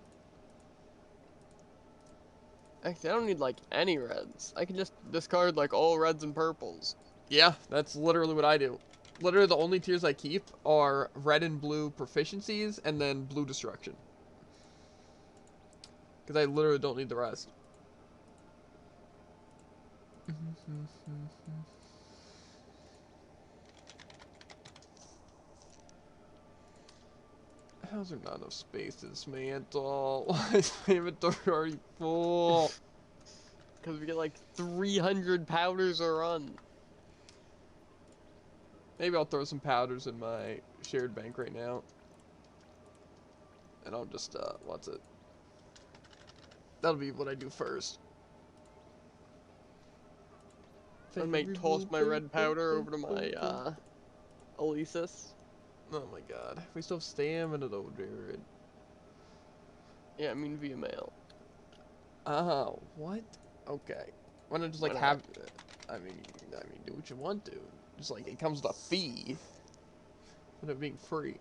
Actually, I don't need, like, any reds. I can just discard, like, all reds and purples. Yeah, that's literally what I do. Literally, the only tiers I keep are red and blue proficiencies, and then blue destruction. Because I literally don't need the rest. How's there not enough space to dismantle? Why is my inventory already full? Because we get, like, 300 powders a run. Maybe I'll throw some powders in my shared bank right now. And I'll just, what's it? That'll be what I do first. I may toss my red powder over to my, Alesis. Oh my god. We still have stamina though, Jared. Yeah, I mean via mail. Oh, what? Okay. Why not just, like, have... I mean, do what you want to. Just, like, it comes with a fee. Instead of being free.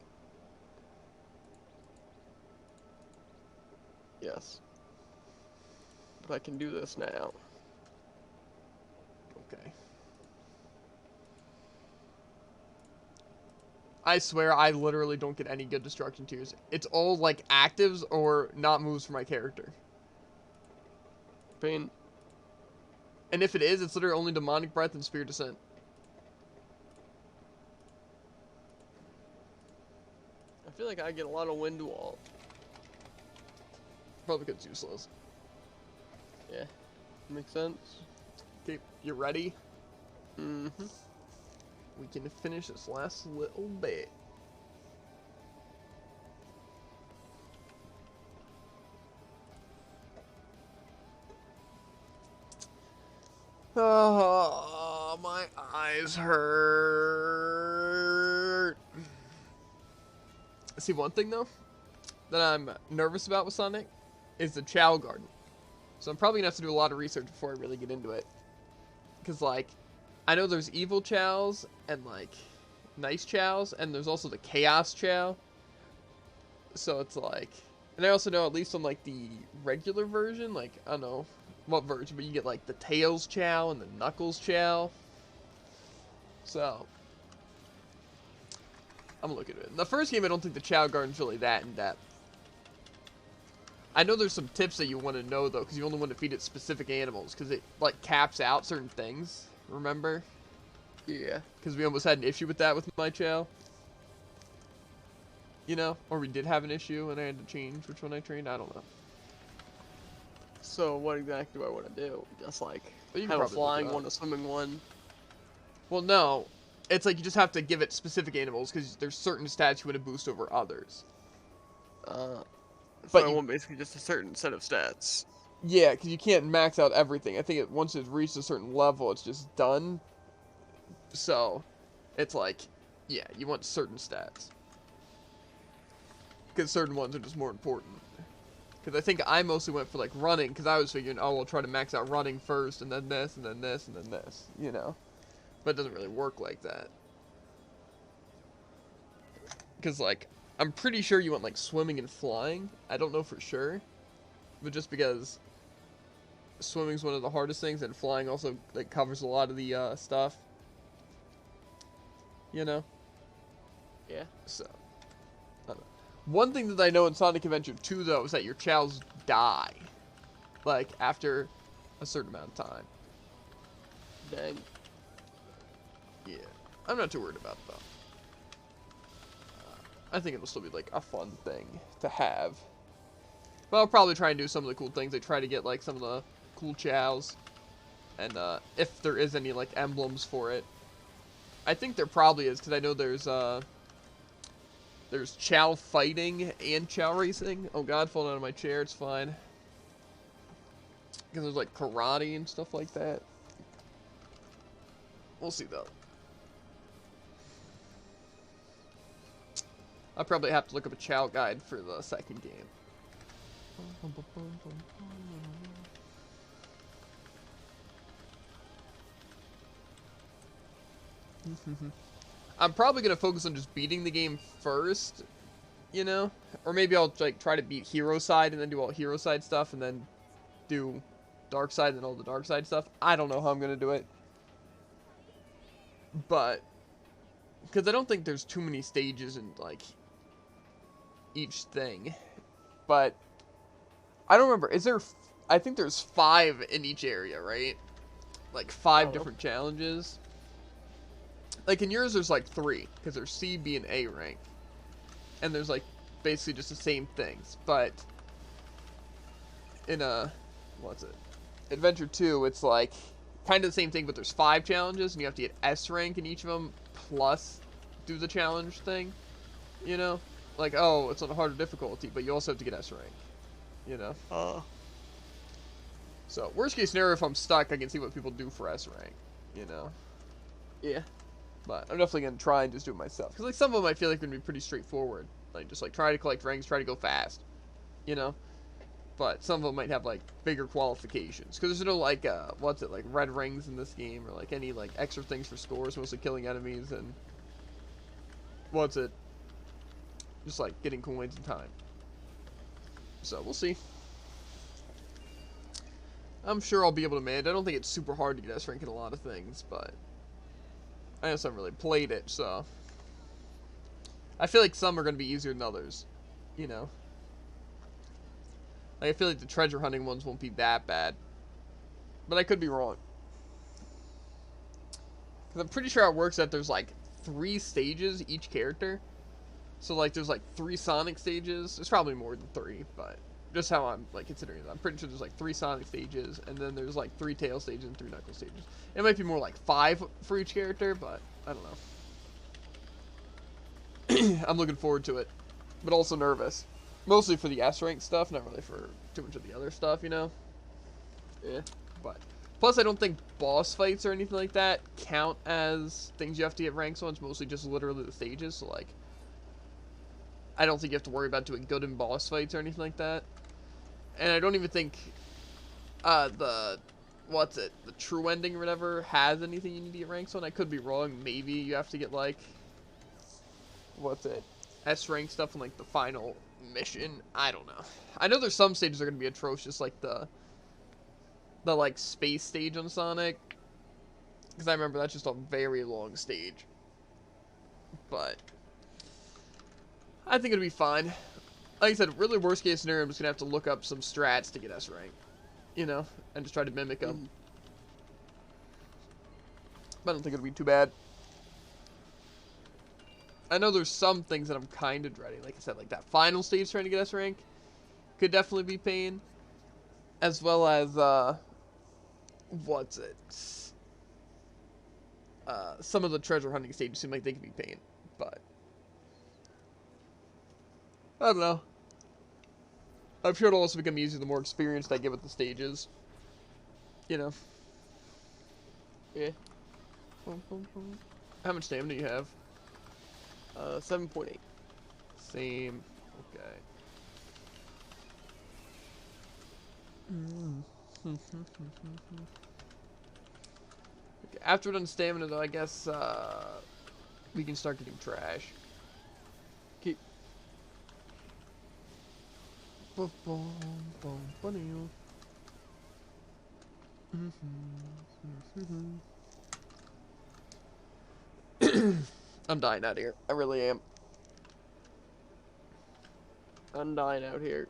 Yes. But I can do this now. Okay. I swear, I literally don't get any good destruction tiers. It's all, like, actives or not moves for my character. Pain. And if it is, it's literally only Demonic Breath and Spear Descent. I feel like I get a lot of wind wall. Probably because it's useless. Yeah. Makes sense. Okay, you ready? Mm-hmm. We can finish this last little bit. Oh, my eyes hurt. See, one thing though that I'm nervous about with Sonic is the Chow Garden. So I'm probably gonna have to do a lot of research before I really get into it. Because, like, I know there's evil Chows and, like, nice Chows, and there's also the Chaos Chow. So it's like, and I also know at least on, like, the regular version, like, I don't know what version, but you get, like, the Tails Chow and the Knuckles Chow. So, I'm looking at it. In the first game, I don't think the Chow Garden's really that in-depth. I know there's some tips that you want to know, though, because you only want to feed it specific animals, because it, like, caps out certain things, remember? Yeah. Because we almost had an issue with that with my Chow. You know? Or we did have an issue, and I had to change which one I trained, I don't know. So what exactly do I want to do? Just, like, Well, you can have a probably look it flying up. one, a swimming one? Well, no. It's like you just have to give it specific animals, because there's certain stats you want to boost over others. So But I you- want basically just a certain set of stats. Yeah, because you can't max out everything. I think once it's reached a certain level, it's just done. So, it's like, yeah, you want certain stats. Because certain ones are just more important. Because I think I mostly went for, like, running, because I was figuring, oh, we'll try to max out running first, and then this, and then this, and then this, you know? But it doesn't really work like that. Because, like, I'm pretty sure you want, like, swimming and flying. I don't know for sure. But just because swimming's one of the hardest things, and flying also, like, covers a lot of the, stuff. You know? Yeah. So, I don't know. One thing that I know in Sonic Adventure 2, though, is that your Chows die. Like, after a certain amount of time. Dang. Yeah. I'm not too worried about it, though. I think it'll still be, like, a fun thing to have. But I'll probably try and do some of the cool things. I try to get, like, some of the cool Chows. And, if there is any, like, emblems for it. I think there probably is, because I know there's Chow fighting and Chow racing. Oh god, falling out of my chair, it's fine. Because there's, like, karate and stuff like that. We'll see, though. I'll probably have to look up a Chow guide for the second game. I'm probably going to focus on just beating the game first, you know? Or maybe I'll, like, try to beat Hero Side and then do all Hero Side stuff and then do Dark Side and then all the Dark Side stuff. I don't know how I'm going to do it. But, because I don't think there's too many stages in, like, each thing. But, I don't remember. Is there, I think there's 5 in each area, right? Like, 5 different challenges. Like, in yours, there's, like, 3. Because there's C, B, and A rank. And there's, like, basically just the same things. But, in, what's it? Adventure 2, it's, like, kind of the same thing, but there's 5 challenges, and you have to get S rank in each of them, plus do the challenge thing, you know? Like, oh, it's on a harder difficulty, but you also have to get S rank, you know? So, worst case scenario, if I'm stuck, I can see what people do for S rank, you know? Yeah. But I'm definitely going to try and just do it myself. Because, like, some of them I feel like would be pretty straightforward. Like, just, like, try to collect ranks, try to go fast, you know? But some of them might have, like, bigger qualifications. Because there's no, like, what's it, like, red rings in this game, or, like, any, like, extra things for scores, mostly killing enemies, and, what's it, just, like, getting coins in time. So, we'll see. I'm sure I'll be able to manage. I don't think it's super hard to get S rank in a lot of things, but I just haven't really played it, so I feel like some are going to be easier than others, you know? Like, I feel like the treasure hunting ones won't be that bad. But I could be wrong. Because I'm pretty sure how it works that there's, like, 3 stages each character. So, like, there's, like, 3 Sonic stages. There's probably more than 3, but just how I'm, like, considering it. I'm pretty sure there's, like, 3 Sonic stages, and then there's, like, 3 Tail stages and 3 Knuckles stages. It might be more like 5 for each character, but I don't know. I'm looking forward to it. But also nervous. Mostly for the S rank stuff, not really for too much of the other stuff, you know? Yeah. But Plus, I don't think boss fights or anything like that count as things you have to get ranks on. It's mostly just literally the stages. So, like, I don't think you have to worry about doing good in boss fights or anything like that. And I don't even think the true ending or whatever has anything you need to get ranks on. I could be wrong. Maybe you have to get, like, S rank stuff in, like, the final mission. I don't know. I know there's some stages that are going to be atrocious, like the like space stage on Sonic, because I remember that's just a very long stage. But I think it'll be fine. Like I said, really worst case scenario, I'm just gonna have to look up some strats to get S rank, you know, and just try to mimic them. But I don't think it'll be too bad. I know there's some things that I'm kind of dreading. Like I said, like that final stage trying to get S rank could definitely be pain, as well as some of the treasure hunting stages seem like they could be pain, but I don't know. I'm sure it'll also become easier the more experienced I get with the stages. You know. Yeah. How much stamina do you have? 7.8. Same. Okay. Okay, after we're done stamina, though, I guess we can start getting trash. Keep. I'm dying out here. I really am. I'm dying out here.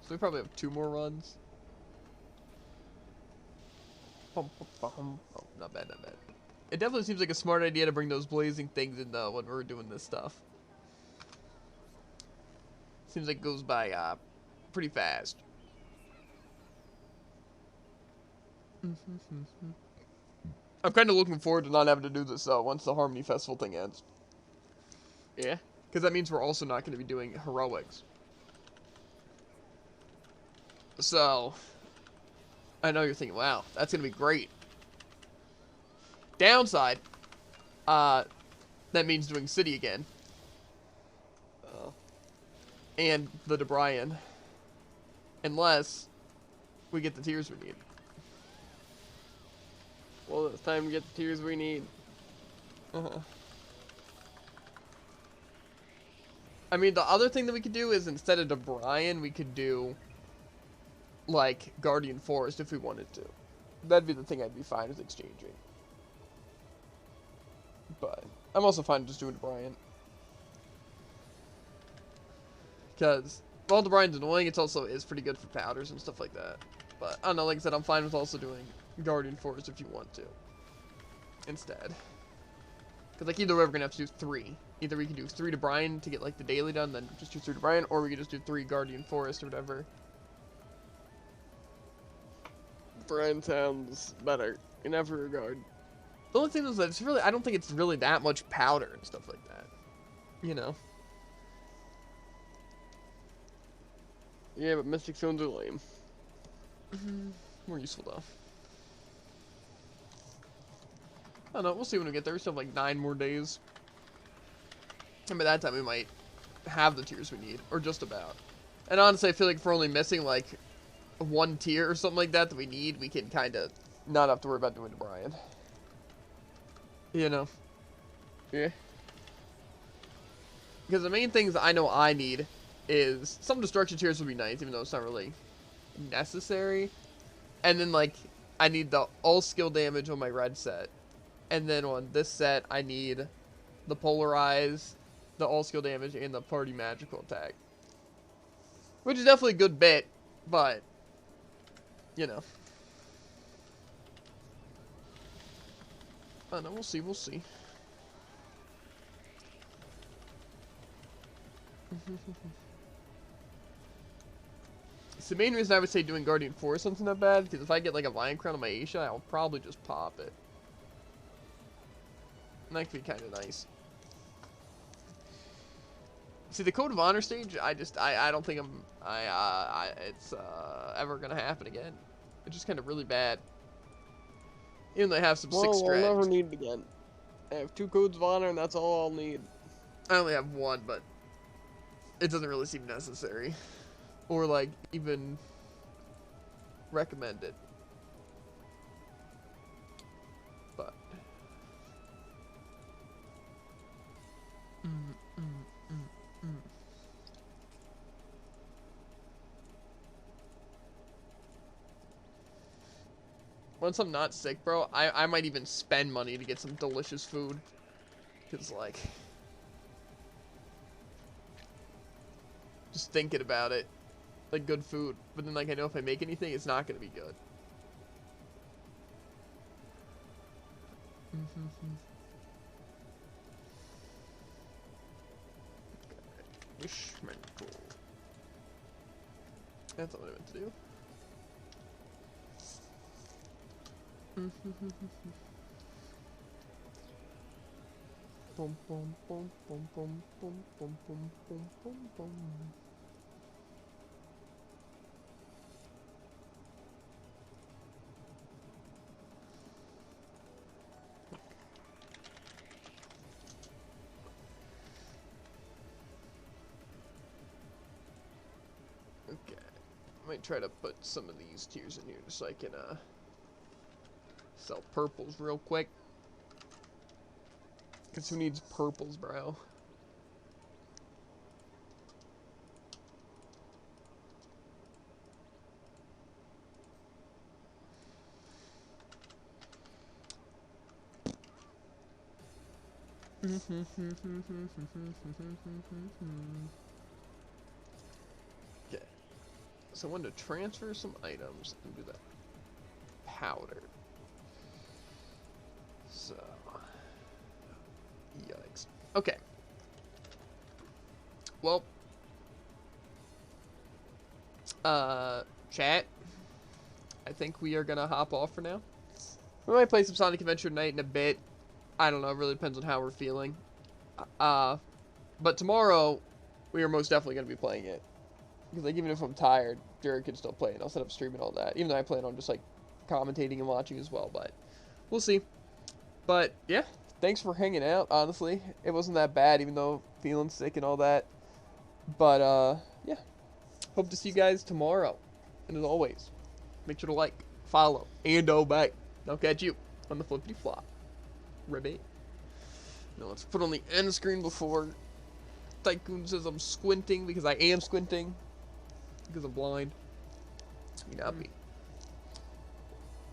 So we probably have 2 more runs. Oh, not bad, not bad. It definitely seems like a smart idea to bring those blazing things in, though, when we're doing this stuff. Seems like it goes by pretty fast. I'm kind of looking forward to not having to do this, though, once the Harmony Festival thing ends. Yeah. Because that means we're also not going to be doing heroics. So, I know you're thinking, wow, that's going to be great. Downside, that means doing City again. And the Debrian. Unless we get the tears we need. Well, it's time to get the tears we need. I mean, the other thing that we could do is instead of Debrian, we could do, like, Guardian Forest if we wanted to. That'd be the thing I'd be fine with exchanging. But I'm also fine just doing Debrian. Because, while Debrian's annoying, it also is pretty good for powders and stuff like that. But, I don't know, like I said, I'm fine with also doing Guardian Forest if you want to. Instead. Because, like, either way, we're going to have to do 3. Either we can do 3 Debrian to get, like, the daily done, then just do 3 Debrian, or we can just do 3 Guardian Forest or whatever. Brian sounds better in every regard. The only thing is that it's really, I don't think it's really that much powder and stuff like that. You know? Yeah, but Mystic Stones are lame. More useful, though. I don't know, we'll see when we get there. We still have like 9 more days. And by that time, we might have the tiers we need, or just about. And honestly, I feel like if we're only missing like 1 tier or something like that that we need, we can kind of not have to worry about doing Debrian. You know? Yeah. Because the main things I know I need is some destruction tiers would be nice, even though it's not really necessary. And then, like, I need the all skill damage on my red set. And then on this set, I need the polarize, the all skill damage, and the party magical attack. Which is definitely a good bit, but, you know. I don't know, we'll see, we'll see. It's the main reason I would say doing Guardian Forest isn't that bad, because if I get like a Lion Crown on my Aisha, I'll probably just pop it. And that could be kind of nice. See, the Code of Honor stage, I don't think it's ever gonna happen again. It's just kind of really bad. Even though I have some sick Well, I'll strategies. never need it again. I have 2 codes of honor, and that's all I'll need. I only have 1, but it doesn't really seem necessary. Or, like, even recommended. But. Once I'm not sick, bro, I might even spend money to get some delicious food. Because, like, just thinking about it, like, good food. But then, like, I know if I make anything, it's not going to be good. Wishmental. That's not what I meant to do. Boom, boom, boom, boom, boom, boom, boom, boom, boom, boom, boom. Okay, I might try to put some of these tiers in here just so I can sell purples real quick. Cause who needs purples, bro? Okay. So I wanted to transfer some items and do that. Powder. So. Yikes. Okay. Well. Chat. I think we are gonna hop off for now. We might play some Sonic Adventure Night in a bit. I don't know, it really depends on how we're feeling. But tomorrow, we are most definitely gonna be playing it. Because, like, even if I'm tired, Jared can still play it. I'll set up stream and all that. Even though I plan on just, like, commentating and watching as well, but we'll see. But, yeah. Thanks for hanging out, honestly. It wasn't that bad, even though feeling sick and all that. But, yeah. Hope to see you guys tomorrow. And as always, make sure to like, follow, and obey. I'll catch you on the flippity flop. Ribbit. Now let's put on the end screen before Tycoon says I'm squinting, because I am squinting. Because I'm blind. You know me.